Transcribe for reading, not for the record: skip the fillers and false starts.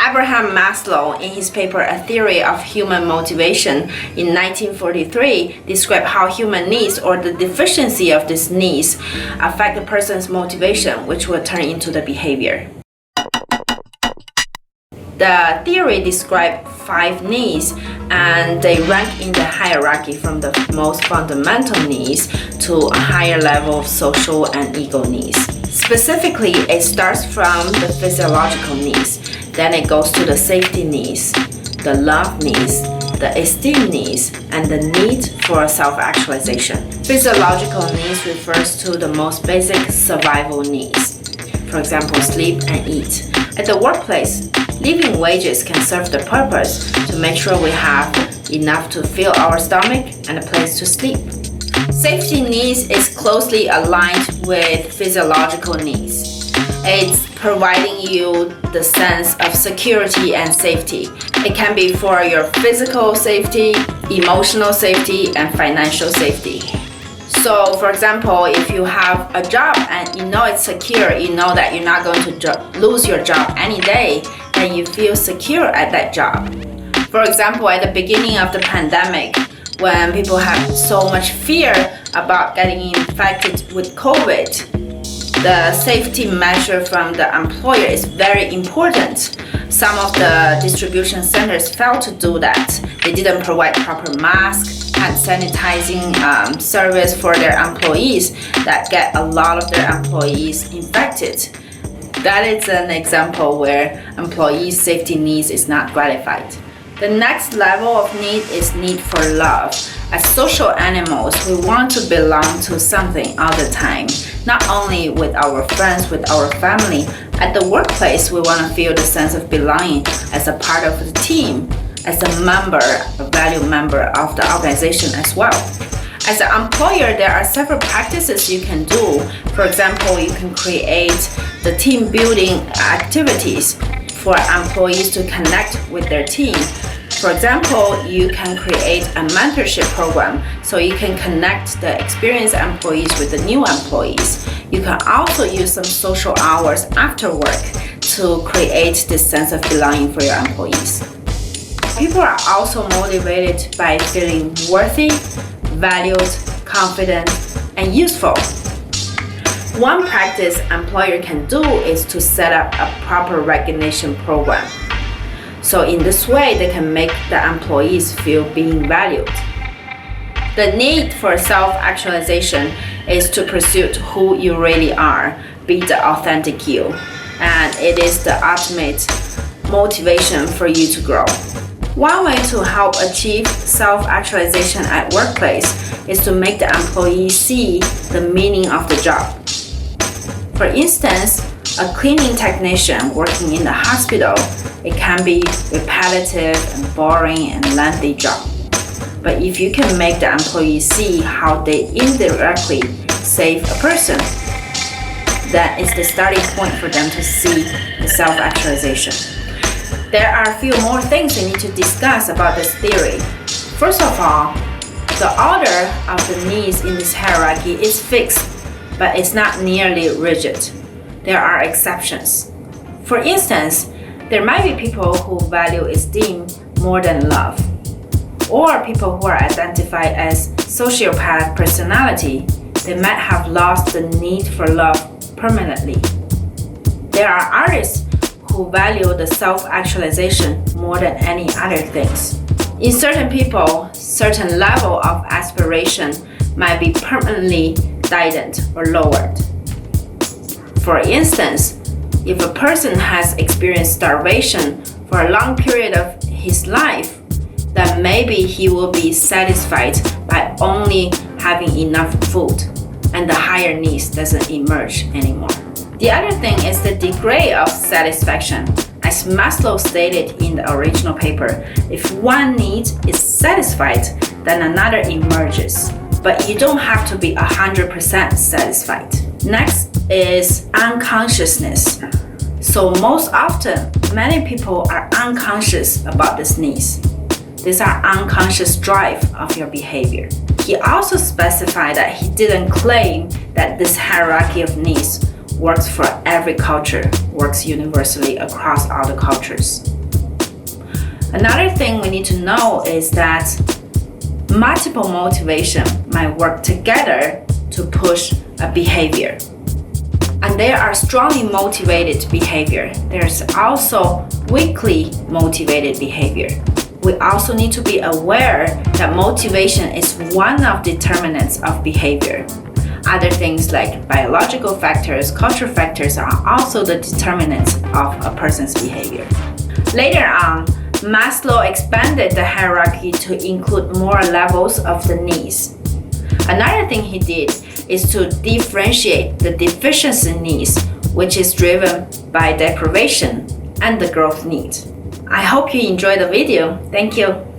Abraham Maslow, in his paper A Theory of Human Motivation in 1943, described how human needs or the deficiency of these needs affect a person's motivation, which will turn into the behavior. The theory described 5 needs, and they rank in the hierarchy from the most fundamental needs to a higher level of social and ego needs. Specifically, it starts from the physiological needs, then it goes to the safety needs, the love needs, the esteem needs, and the need for self-actualization. Physiological needs refers to the most basic survival needs. For example, sleep and eat. At the workplace, living wages can serve the purpose to make sure we have enough to fill our stomach and a place to sleep. Safety needs is closely aligned with physiological needs. It's providing you the sense of security and safety. It can be for your physical safety, emotional safety, and financial safety. So, for example, if you have a job and you know it's secure, you know that you're not going to lose your job any day, then you feel secure at that job. For example, at the beginning of the pandemic, when people have so much fear about getting infected with COVID, the safety measure from the employer is very important. Some of the distribution centers failed to do that. They didn't provide proper masks, hand sanitizing service for their employees that get a lot of their employees infected. That is an example where employees' safety needs is not gratified. The next level of need is need for love. As social animals, we want to belong to something all the time, not only with our friends, with our family. At the workplace, we want to feel the sense of belonging as a part of the team, as a member, a valued member of the organization as well. As an employer, there are several practices you can do. For example, you can create the team building activities for employees to connect with their team. For example, you can create a mentorship program so you can connect the experienced employees with the new employees. You can also use some social hours after work to create this sense of belonging for your employees. People are also motivated by feeling worthy, valued, confident, and useful. One practice employer can do is to set up a proper recognition program. So in this way, they can make the employees feel being valued. The need for self-actualization is to pursue who you really are, be the authentic you, and it is the ultimate motivation for you to grow. One way to help achieve self-actualization at workplace is to make the employee see the meaning of the job. For instance, a cleaning technician working in the hospital, it can be repetitive and boring and lengthy job. But if you can make the employee see how they indirectly save a person, that is the starting point for them to see the self-actualization. There are a few more things we need to discuss about this theory. First of all, the order of the needs in this hierarchy is fixed, but it's not nearly rigid. There are exceptions. For instance, there might be people who value esteem more than love, or people who are identified as sociopath personality. They might have lost the need for love permanently. There are artists who value the self-actualization more than any other things. In certain people, certain level of aspiration might be permanently diluted or lowered. For instance, if a person has experienced starvation for a long period of his life, then maybe he will be satisfied by only having enough food, and the higher needs doesn't emerge anymore. The other thing is the degree of satisfaction. As Maslow stated in the original paper, if one need is satisfied, then another emerges. But you don't have to be 100% satisfied. Next is unconsciousness. So most often, many people are unconscious about these needs. These are unconscious drive of your behavior. He also specified that he didn't claim that this hierarchy of needs works for every culture, works universally across all the cultures. Another thing we need to know is that multiple motivation might work together to push a behavior. And there are strongly motivated behavior. There's also weakly motivated behavior. We also need to be aware that motivation is one of the determinants of behavior. Other things like biological factors, cultural factors are also the determinants of a person's behavior. Later on, Maslow expanded the hierarchy to include more levels of the needs. Another thing he did is to differentiate the deficiency needs, which is driven by deprivation, and the growth needs. I hope you enjoyed the video. Thank you.